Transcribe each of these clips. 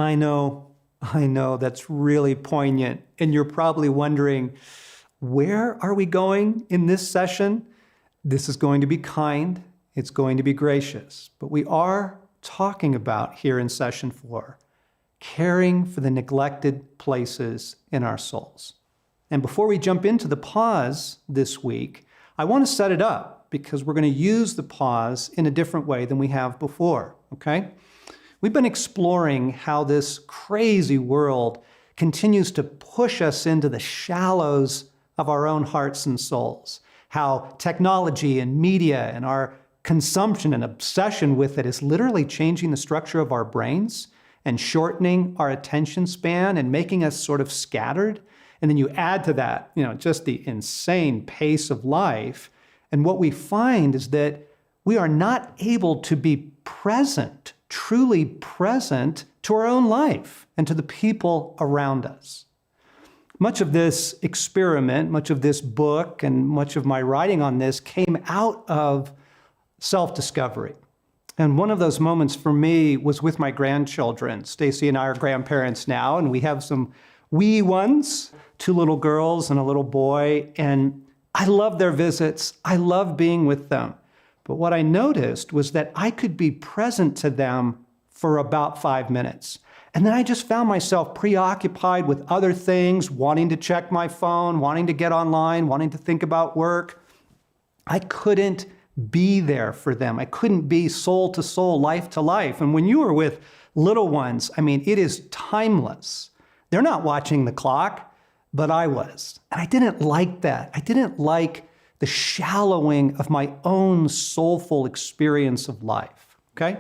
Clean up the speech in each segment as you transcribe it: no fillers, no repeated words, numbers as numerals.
I know, that's really poignant. And you're probably wondering, where are we going in this session? This is going to be kind. It's going to be gracious. But we are talking about here in session 4, caring for the neglected places in our souls. And before we jump into the pause this week, I want to set it up because we're going to use the pause in a different way than we have before, okay? We've been exploring how this crazy world continues to push us into the shallows of our own hearts and souls, how technology and media and our consumption and obsession with it is literally changing the structure of our brains and shortening our attention span and making us sort of scattered. And then you add to that, just the insane pace of life. And what we find is that we are not able to be present, truly present to our own life and to the people around us. Much of this experiment, much of this book, and much of my writing on this came out of self-discovery. And one of those moments for me was with my grandchildren. Stacy and I are grandparents now, and we have some wee ones, 2 little girls and a little boy, and I love their visits. I love being with them. But what I noticed was that I could be present to them for about 5 minutes. And then I just found myself preoccupied with other things, wanting to check my phone, wanting to get online, wanting to think about work. I couldn't be there for them. I couldn't be soul to soul, life to life. And when you are with little ones, it is timeless. They're not watching the clock, but I was. And I didn't like that. I didn't like the shallowing of my own soulful experience of life, okay?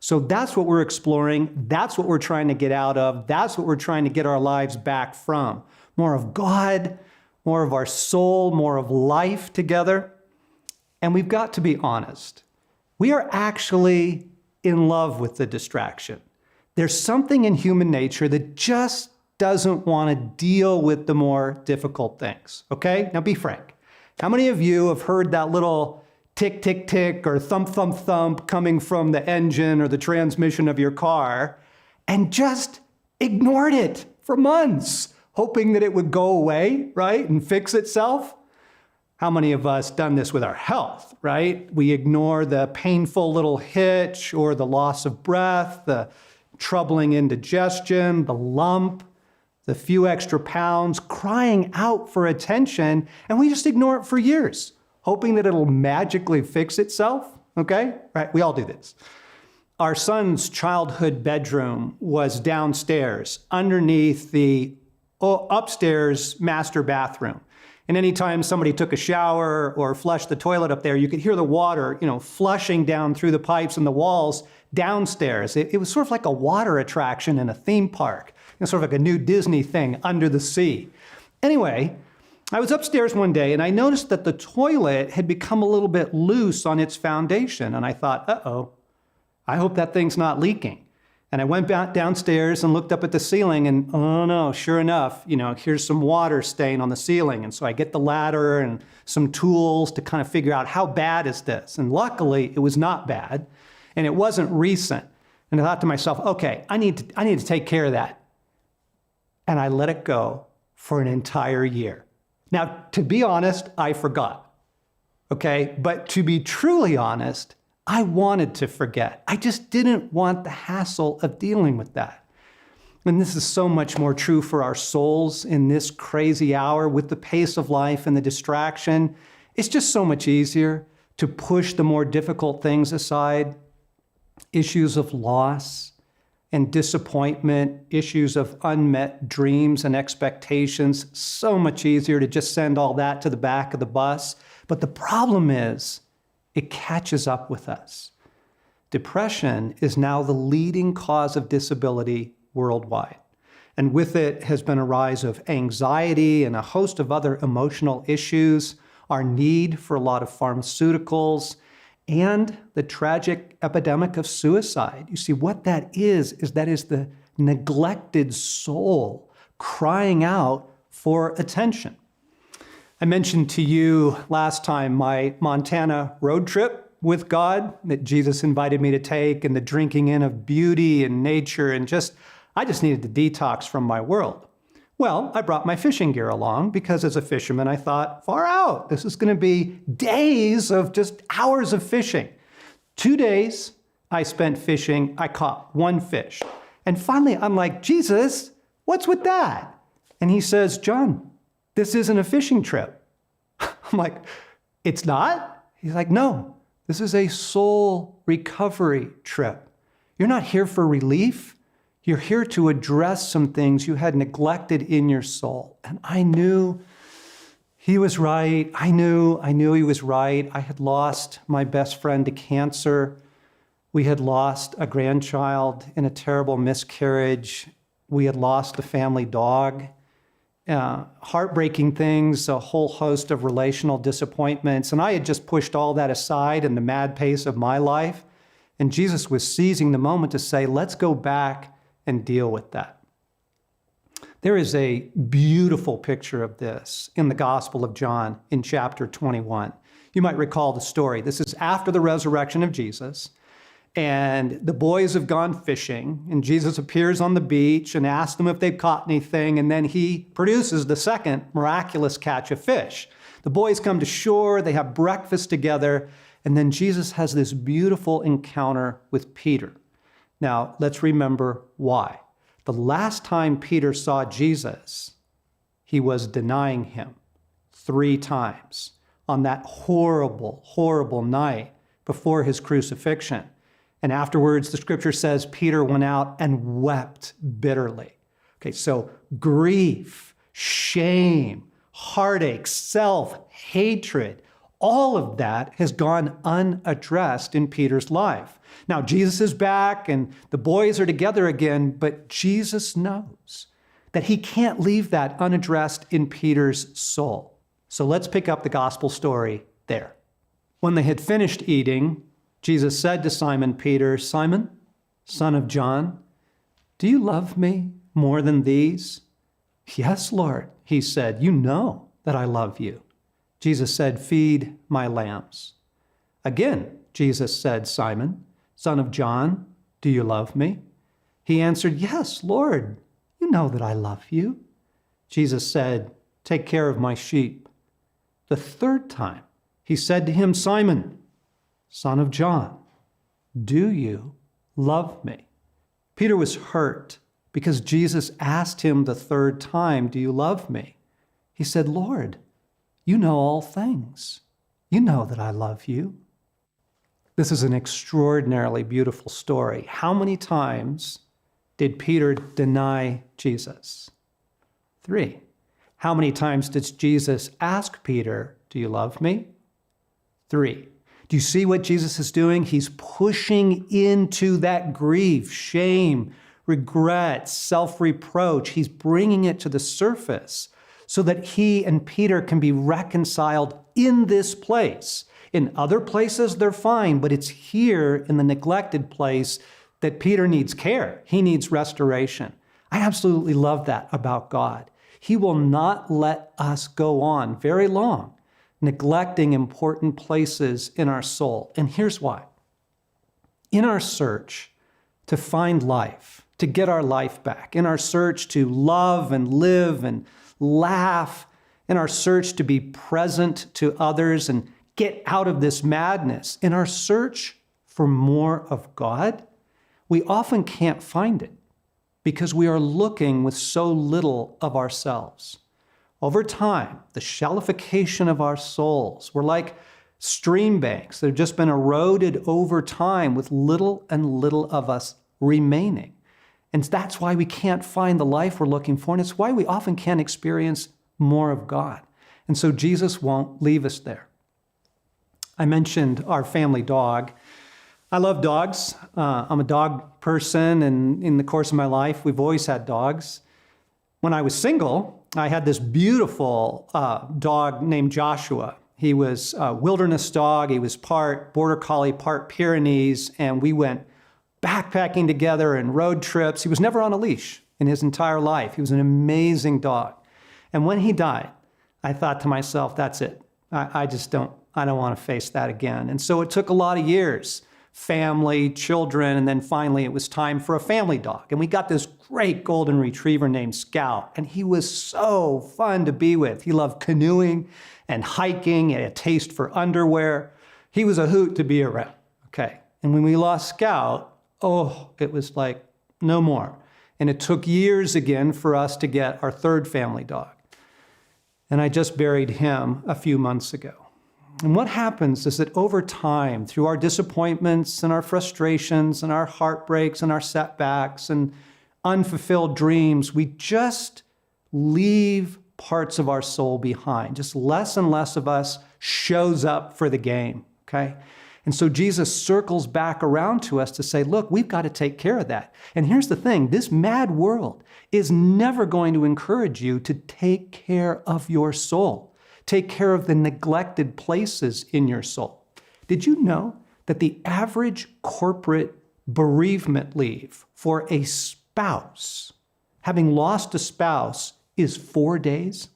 So that's what we're exploring. That's what we're trying to get out of. That's what we're trying to get our lives back from. More of God, more of our soul, more of life together. And we've got to be honest. We are actually in love with the distraction. There's something in human nature that just doesn't want to deal with the more difficult things, okay? Now be frank. How many of you have heard that little tick, tick, tick, or thump, thump, thump coming from the engine or the transmission of your car and just ignored it for months, hoping that it would go away, right, and fix itself? How many of us done this with our health, right? We ignore the painful little hitch or the loss of breath, the troubling indigestion, the lump, the few extra pounds, crying out for attention, and we just ignore it for years, hoping that it'll magically fix itself, okay? Right, we all do this. Our son's childhood bedroom was downstairs underneath the upstairs master bathroom. And anytime somebody took a shower or flushed the toilet up there, you could hear the water, flushing down through the pipes and the walls downstairs. It was sort of like a water attraction in a theme park, sort of like a new Disney thing under the sea. Anyway, I was upstairs one day and I noticed that the toilet had become a little bit loose on its foundation. And I thought, uh-oh, I hope that thing's not leaking. And I went back downstairs and looked up at the ceiling and, oh no, sure enough, here's some water stain on the ceiling. And so I get the ladder and some tools to kind of figure out how bad is this. And luckily it was not bad and it wasn't recent. And I thought to myself, okay, I need to take care of that. And I let it go for an entire year. Now, to be honest, I forgot, okay? But to be truly honest, I wanted to forget. I just didn't want the hassle of dealing with that. And this is so much more true for our souls in this crazy hour with the pace of life and the distraction. It's just so much easier to push the more difficult things aside. Issues of loss and disappointment, issues of unmet dreams and expectations, so much easier to just send all that to the back of the bus. But the problem is, it catches up with us. Depression is now the leading cause of disability worldwide. And with it has been a rise of anxiety and a host of other emotional issues, our need for a lot of pharmaceuticals, and the tragic epidemic of suicide. You see, what that is the neglected soul crying out for attention. I mentioned to you last time my Montana road trip with God that Jesus invited me to take, and the drinking in of beauty and nature, and just I just needed to detox from my world. Well, I brought my fishing gear along because as a fisherman, I thought, far out. This is going to be days of just hours of fishing. 2 days I spent fishing. I caught one fish. And finally, I'm like, Jesus, what's with that? And he says, John, this isn't a fishing trip. I'm like, it's not? He's like, no, this is a soul recovery trip. You're not here for relief. You're here to address some things you had neglected in your soul. And I knew he was right. I knew he was right. I had lost my best friend to cancer. We had lost a grandchild in a terrible miscarriage. We had lost a family dog. Heartbreaking things, a whole host of relational disappointments. And I had just pushed all that aside in the mad pace of my life. And Jesus was seizing the moment to say, let's go back and deal with that. There is a beautiful picture of this in the Gospel of John in chapter 21. You might recall the story. This is after the resurrection of Jesus, and the boys have gone fishing, and Jesus appears on the beach and asks them if they've caught anything, and then he produces the second miraculous catch of fish. The boys come to shore, they have breakfast together, and then Jesus has this beautiful encounter with Peter. Now, let's remember why. The last time Peter saw Jesus, he was denying him 3 times on that horrible, horrible night before his crucifixion. And afterwards, the scripture says Peter went out and wept bitterly. Okay, so grief, shame, heartache, self-hatred, all of that has gone unaddressed in Peter's life. Now, Jesus is back and the boys are together again, but Jesus knows that he can't leave that unaddressed in Peter's soul. So let's pick up the gospel story there. When they had finished eating, Jesus said to Simon Peter, Simon, son of John, do you love me more than these? Yes, Lord, he said, you know that I love you. Jesus said, feed my lambs. Again, Jesus said, Simon, son of John, do you love me? He answered, yes, Lord, you know that I love you. Jesus said, take care of my sheep. The 3rd time, he said to him, Simon, son of John, do you love me? Peter was hurt because Jesus asked him the 3rd time, do you love me? He said, Lord, you know all things. You know that I love you. This is an extraordinarily beautiful story. How many times did Peter deny Jesus? 3. How many times did Jesus ask Peter, do you love me? 3. Do you see what Jesus is doing? He's pushing into that grief, shame, regret, self-reproach. He's bringing it to the surface so that he and Peter can be reconciled in this place. In other places, they're fine, but it's here in the neglected place that Peter needs care. He needs restoration. I absolutely love that about God. He will not let us go on very long neglecting important places in our soul. And here's why. In our search to find life, to get our life back, in our search to love and live and laugh, in our search to be present to others and get out of this madness, in our search for more of God, we often can't find it because we are looking with so little of ourselves. Over time, the shallification of our souls, we're like stream banks that have just been eroded over time with little and little of us remaining. And that's why we can't find the life we're looking for, and it's why we often can't experience more of God. And so Jesus won't leave us there. I mentioned our family dog. I love dogs. I'm a dog person, and in the course of my life, we've always had dogs. When I was single, I had this beautiful dog named Joshua. He was a wilderness dog. He was part Border Collie, part Pyrenees, and we went backpacking together and road trips. He was never on a leash in his entire life. He was an amazing dog. And when he died, I thought to myself, that's it. I don't want to face that again. And so it took a lot of years family, children, and then finally it was time for a family dog. And we got this great golden retriever named Scout, and he was so fun to be with. He loved canoeing and hiking, and a taste for underwear. He was a hoot to be around, okay? And when we lost Scout, oh, it was like no more. And it took years again for us to get our third family dog. And I just buried him a few months ago. And what happens is that over time, through our disappointments and our frustrations and our heartbreaks and our setbacks and unfulfilled dreams, we just leave parts of our soul behind. Just less and less of us shows up for the game, okay? And so Jesus circles back around to us to say, look, we've got to take care of that. And here's the thing, this mad world is never going to encourage you to take care of your soul. Take care of the neglected places in your soul. Did you know that the average corporate bereavement leave for a spouse, having lost a spouse, is 4 days?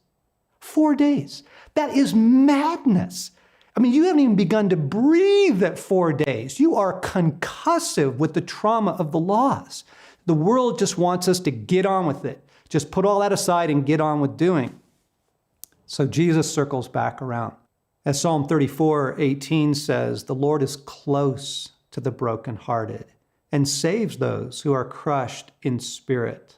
4 days. That is madness. I mean, you haven't even begun to breathe at 4 days. You are concussive with the trauma of the loss. The world just wants us to get on with it. Just put all that aside and get on with doing. So Jesus circles back around. As Psalm 34:18 says, the Lord is close to the brokenhearted and saves those who are crushed in spirit.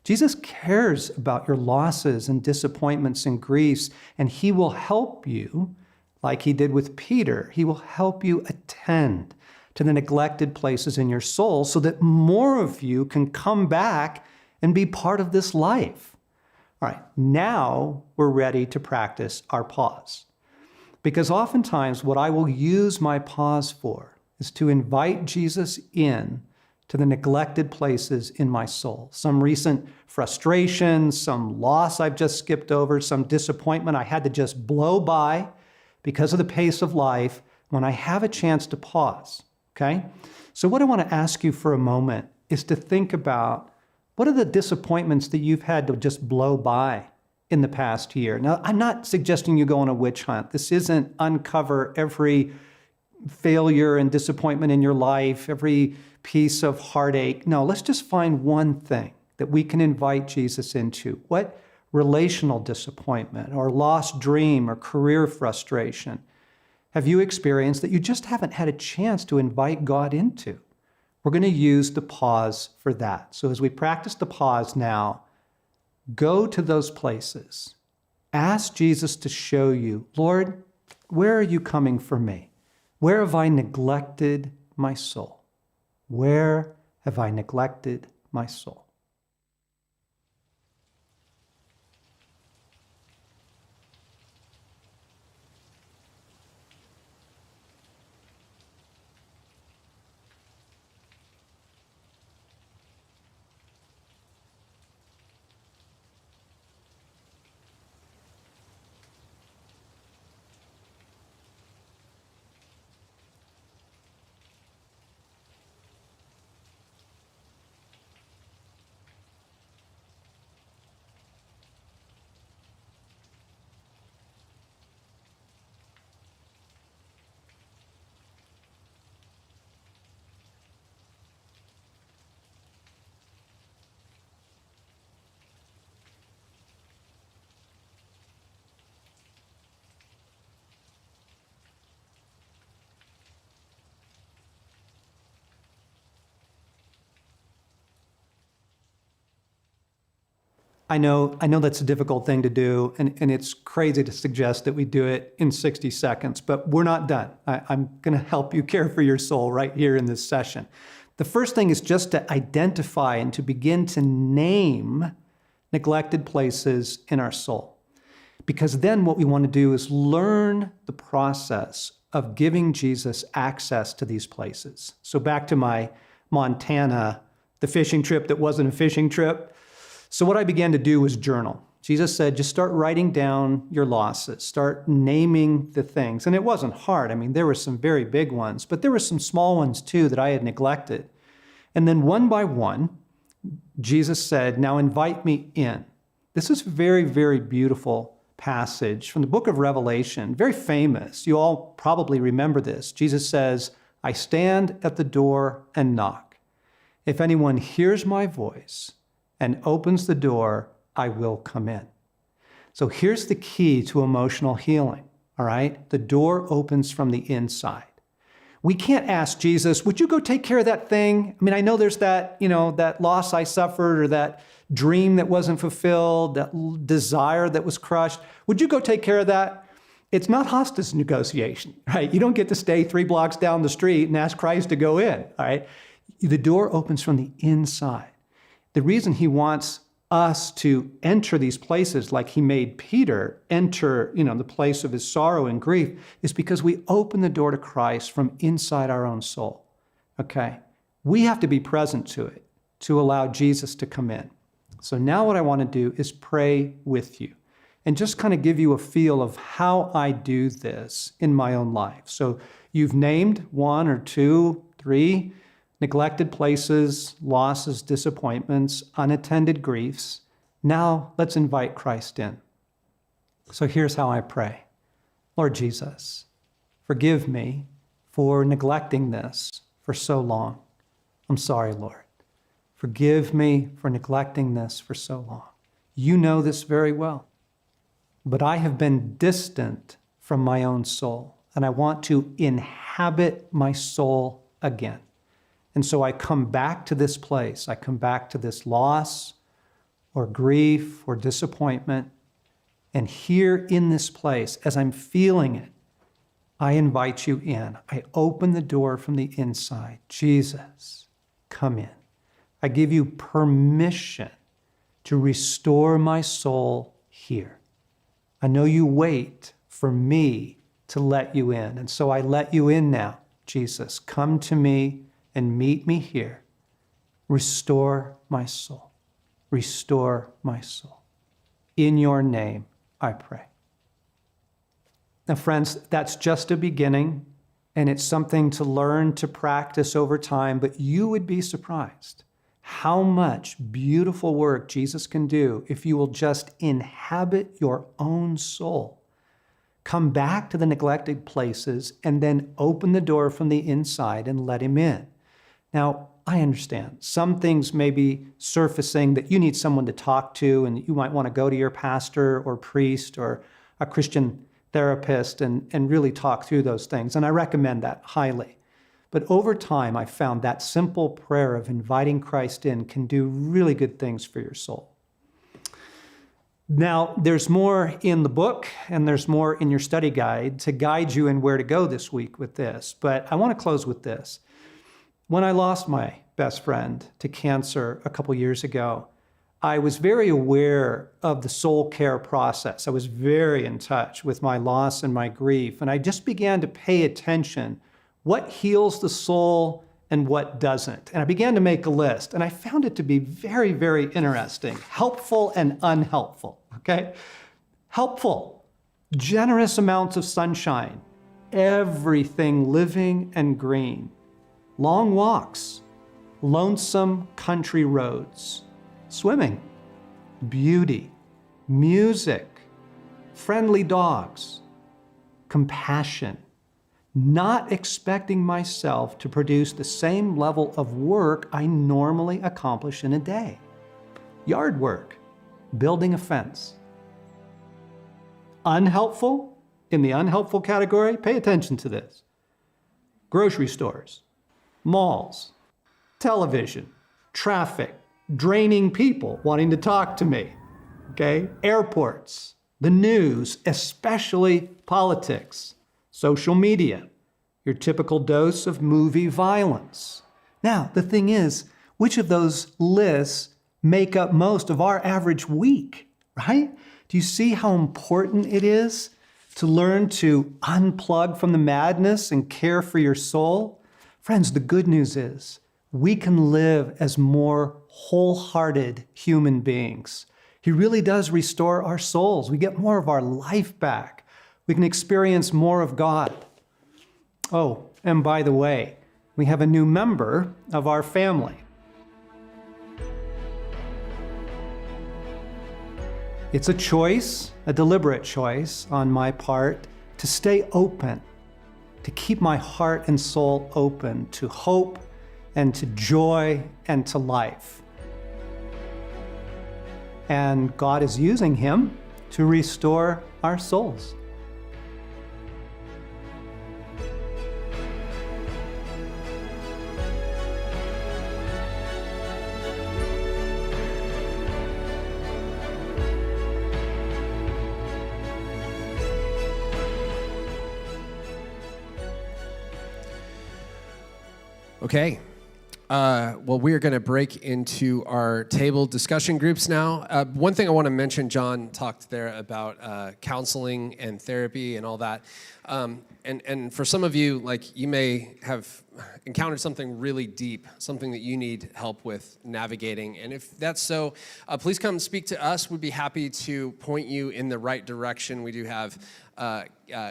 Jesus cares about your losses and disappointments and griefs, and he will help you like he did with Peter. He will help you attend to the neglected places in your soul so that more of you can come back and be part of this life. All right, now we're ready to practice our pause. Because oftentimes what I will use my pause for is to invite Jesus in to the neglected places in my soul. Some recent frustration, some loss I've just skipped over, some disappointment I had to just blow by because of the pace of life, when I have a chance to pause, okay? So what I want to ask you for a moment is to think about what are the disappointments that you've had to just blow by in the past year. Now, I'm not suggesting you go on a witch hunt. This isn't uncover every failure and disappointment in your life, every piece of heartache. No, let's just find one thing that we can invite Jesus into. What relational disappointment or lost dream or career frustration have you experienced that you just haven't had a chance to invite God into? We're going to use the pause for that. So as we practice the pause now, go to those places. Ask Jesus to show you, Lord, where are you coming for me? Where have I neglected my soul? Where have I neglected my soul? I know that's a difficult thing to do, and it's crazy to suggest that we do it in 60 seconds, but we're not done. I'm going to help you care for your soul right here in this session. The first thing is just to identify and to begin to name neglected places in our soul. Because then what we want to do is learn the process of giving Jesus access to these places. So back to my Montana, the fishing trip that wasn't a fishing trip. So what I began to do was journal. Jesus said, just start writing down your losses, start naming the things. And it wasn't hard. I mean, there were some very big ones, but there were some small ones too that I had neglected. And then one by one, Jesus said, now invite me in. This is a very, very beautiful passage from the book of Revelation, very famous. You all probably remember this. Jesus says, I stand at the door and knock. If anyone hears my voice and opens the door, I will come in. So here's the key to emotional healing, all right? The door opens from the inside. We can't ask Jesus, would you go take care of that thing? I mean, I know there's that, that loss I suffered or that dream that wasn't fulfilled, that desire that was crushed. Would you go take care of that? It's not hostage negotiation, right? You don't get to stay 3 blocks down the street and ask Christ to go in, all right? The door opens from the inside. The reason he wants us to enter these places like he made Peter enter, the place of his sorrow and grief is because we open the door to Christ from inside our own soul, okay? We have to be present to it to allow Jesus to come in. So now what I want to do is pray with you and just kind of give you a feel of how I do this in my own life. So you've named 1 or 2, 3 neglected places, losses, disappointments, unattended griefs. Now let's invite Christ in. So here's how I pray. Lord Jesus, forgive me for neglecting this for so long. I'm sorry, Lord. Forgive me for neglecting this for so long. You know this very well. But I have been distant from my own soul, and I want to inhabit my soul again. And so I come back to this place. I come back to this loss or grief or disappointment. And here in this place, as I'm feeling it, I invite you in. I open the door from the inside. Jesus, come in. I give you permission to restore my soul here. I know you wait for me to let you in. And so I let you in now. Jesus, come to me and meet me here. Restore my soul. Restore my soul. In your name, I pray. Now, friends, that's just a beginning, and it's something to learn to practice over time, but you would be surprised how much beautiful work Jesus can do if you will just inhabit your own soul. Come back to the neglected places and then open the door from the inside and let him in. Now, I understand some things may be surfacing that you need someone to talk to, and you might want to go to your pastor or priest or a Christian therapist and really talk through those things. And I recommend that highly. But over time, I found that simple prayer of inviting Christ in can do really good things for your soul. Now, there's more in the book and there's more in your study guide to guide you in where to go this week with this. But I want to close with this. When I lost my best friend to cancer a couple years ago, I was very aware of the soul care process. I was very in touch with my loss and my grief, and I just began to pay attention what heals the soul and what doesn't. And I began to make a list, and I found it to be very, very interesting, helpful and unhelpful, okay? Helpful, generous amounts of sunshine, everything living and green, long walks, lonesome country roads, swimming, beauty, music, friendly dogs, compassion, not expecting myself to produce the same level of work I normally accomplish in a day. Yard work, building a fence. Unhelpful, in the unhelpful category, pay attention to this. Grocery stores, malls, television, traffic, draining people wanting to talk to me, okay? Airports, the news, especially politics, social media, your typical dose of movie violence. Now, the thing is, which of those lists make up most of our average week, right? Do you see how important it is to learn to unplug from the madness and care for your soul? Friends, the good news is we can live as more wholehearted human beings. He really does restore our souls. We get more of our life back. We can experience more of God. Oh, and by the way, we have a new member of our family. It's a choice, a deliberate choice on my part, to stay open to keep my heart and soul open to hope and to joy and to life. And God is using him to restore our souls. Okay. Well, we are going to break into our table discussion groups now. One thing I want to mention, John talked there about counseling and therapy and all that. And for some of you, like, you may have encountered something really deep, something that you need help with navigating. And if that's so, please come speak to us. We'd be happy to point you in the right direction. We do have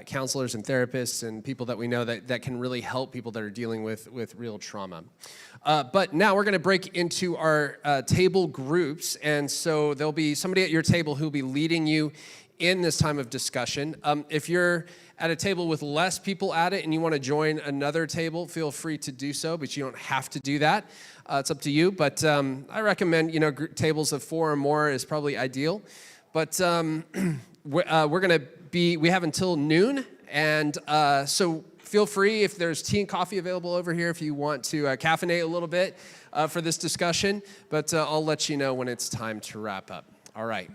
counselors and therapists and people that we know that can really help people that are dealing with real trauma. But now we're going to break into our table groups. And so there'll be somebody at your table who'll be leading you in this time of discussion. If you're at a table with less people at it and you want to join another table, feel free to do so, but you don't have to do that. It's up to you. But I recommend, tables of 4 or more is probably ideal. But we have until noon, and so feel free, if there's tea and coffee available over here, if you want to caffeinate a little bit for this discussion, but I'll let you know when it's time to wrap up. All right.